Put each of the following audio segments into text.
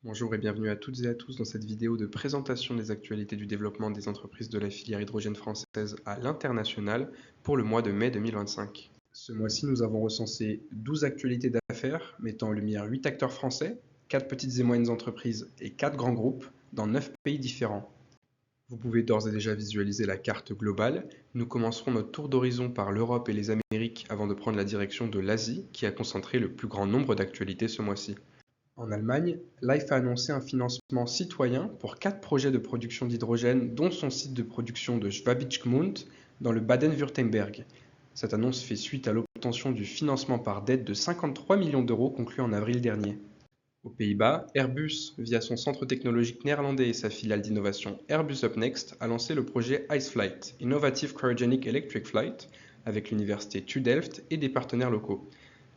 Bonjour et bienvenue à toutes et à tous dans cette vidéo de présentation des actualités du développement des entreprises de la filière hydrogène française à l'international pour le mois de mai 2025. Ce mois-ci, nous avons recensé 12 actualités d'affaires mettant en lumière 8 acteurs français, 4 petites et moyennes entreprises et 4 grands groupes dans 9 pays différents. Vous pouvez d'ores et déjà visualiser la carte globale. Nous commencerons notre tour d'horizon par l'Europe et les Amériques avant de prendre la direction de l'Asie qui a concentré le plus grand nombre d'actualités ce mois-ci. En Allemagne, Life a annoncé un financement citoyen pour 4 projets de production d'hydrogène, dont son site de production de Schwäbisch Gmünd dans le Bade-Wurtemberg. Cette annonce fait suite à l'obtention du financement par dette de 53 millions d'euros conclu en avril dernier. Aux Pays-Bas, Airbus, via son centre technologique néerlandais et sa filiale d'innovation Airbus UpNext, a lancé le projet IceFlight, Innovative Cryogenic Electric Flight, avec l'université TU Delft et des partenaires locaux.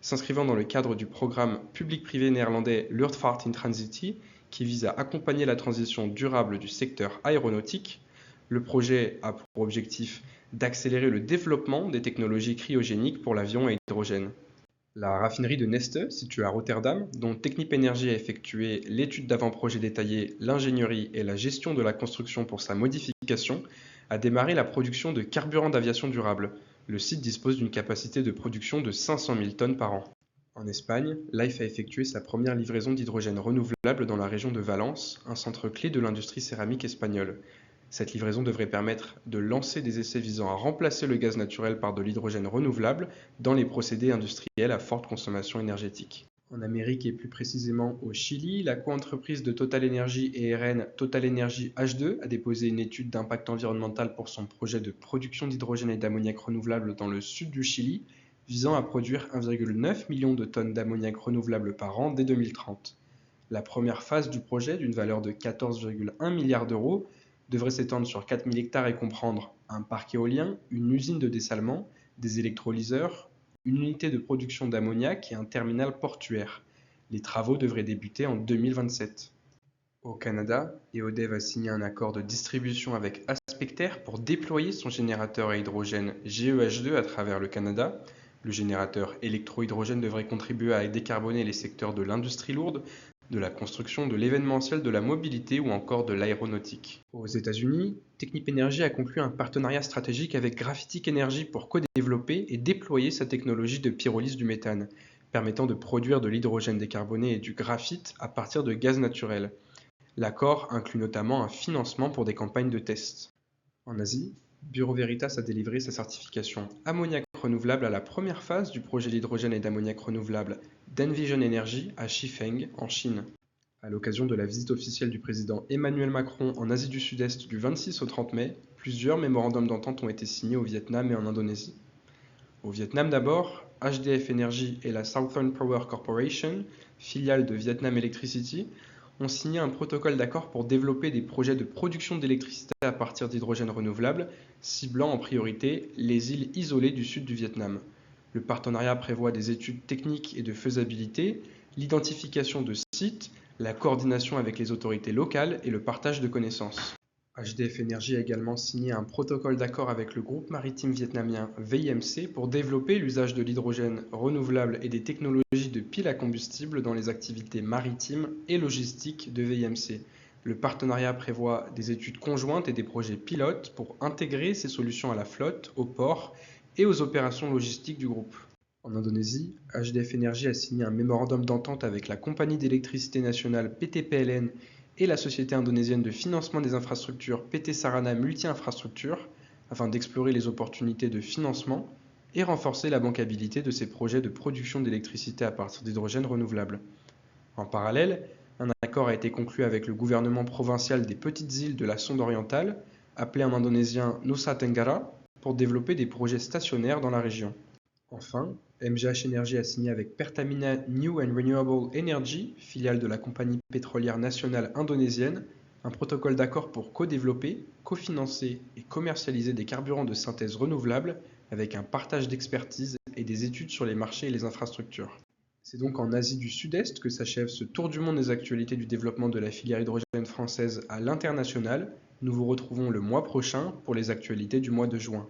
S'inscrivant dans le cadre du programme public-privé néerlandais Luchtvaart in Transitie, qui vise à accompagner la transition durable du secteur aéronautique, le projet a pour objectif d'accélérer le développement des technologies cryogéniques pour l'avion à hydrogène. La raffinerie de Neste, située à Rotterdam, dont Technip Energies a effectué l'étude d'avant-projet détaillée, l'ingénierie et la gestion de la construction pour sa modification, a démarré la production de carburant d'aviation durable. Le site dispose d'une capacité de production de 500 000 tonnes par an. En Espagne, Life a effectué sa première livraison d'hydrogène renouvelable dans la région de Valence, un centre clé de l'industrie céramique espagnole. Cette livraison devrait permettre de lancer des essais visant à remplacer le gaz naturel par de l'hydrogène renouvelable dans les procédés industriels à forte consommation énergétique. En Amérique et plus précisément au Chili, la coentreprise de Total Energy et RN Total Energy H2 a déposé une étude d'impact environnemental pour son projet de production d'hydrogène et d'ammoniac renouvelable dans le sud du Chili, visant à produire 1,9 million de tonnes d'ammoniac renouvelable par an dès 2030. La première phase du projet, d'une valeur de 14,1 milliards d'euros, devrait s'étendre sur 4000 hectares et comprendre un parc éolien, une usine de dessalement, des électrolyseurs, une unité de production d'ammoniac et un terminal portuaire. Les travaux devraient débuter en 2027. Au Canada, EODev a signé un accord de distribution avec Aspecter pour déployer son générateur à hydrogène GEH2 à travers le Canada. Le générateur électrohydrogène devrait contribuer à décarboner les secteurs de l'industrie lourde, de la construction, de l'événementiel, de la mobilité ou encore de l'aéronautique. Aux États-Unis, Technip Energies a conclu un partenariat stratégique avec Graphitic Energy pour co-développer et déployer sa technologie de pyrolyse du méthane, permettant de produire de l'hydrogène décarboné et du graphite à partir de gaz naturel. L'accord inclut notamment un financement pour des campagnes de tests. En Asie, Bureau Veritas a délivré sa certification ammoniac renouvelable à la première phase du projet d'hydrogène et d'ammoniac renouvelable d'Envision Energy à Shifeng, en Chine. À l'occasion de la visite officielle du président Emmanuel Macron en Asie du Sud-Est du 26 au 30 mai, plusieurs mémorandums d'entente ont été signés au Vietnam et en Indonésie. Au Vietnam d'abord, HDF Energy et la Southern Power Corporation, filiale de Vietnam Electricity, ont signé un protocole d'accord pour développer des projets de production d'électricité à partir d'hydrogène renouvelable, ciblant en priorité les îles isolées du sud du Vietnam. Le partenariat prévoit des études techniques et de faisabilité, l'identification de sites, la coordination avec les autorités locales et le partage de connaissances. HDF Energy a également signé un protocole d'accord avec le groupe maritime vietnamien VIMC pour développer l'usage de l'hydrogène renouvelable et des technologies de piles à combustible dans les activités maritimes et logistiques de VIMC. Le partenariat prévoit des études conjointes et des projets pilotes pour intégrer ces solutions à la flotte, aux ports et aux opérations logistiques du groupe. En Indonésie, HDF Energy a signé un mémorandum d'entente avec la compagnie d'électricité nationale PT-PLN et la société indonésienne de financement des infrastructures PT Sarana Multi-Infrastructures afin d'explorer les opportunités de financement et renforcer la bancabilité de ces projets de production d'électricité à partir d'hydrogène renouvelable. En parallèle, un accord a été conclu avec le gouvernement provincial des petites îles de la Sonde orientale, appelé en indonésien Nusa Tenggara, pour développer des projets stationnaires dans la région. Enfin, MGH Energy a signé avec Pertamina New and Renewable Energy, filiale de la compagnie pétrolière nationale indonésienne, un protocole d'accord pour co-développer, cofinancer et commercialiser des carburants de synthèse renouvelables avec un partage d'expertise et des études sur les marchés et les infrastructures. C'est donc en Asie du Sud-Est que s'achève ce tour du monde des actualités du développement de la filière hydrogène française à l'international. Nous vous retrouvons le mois prochain pour les actualités du mois de juin.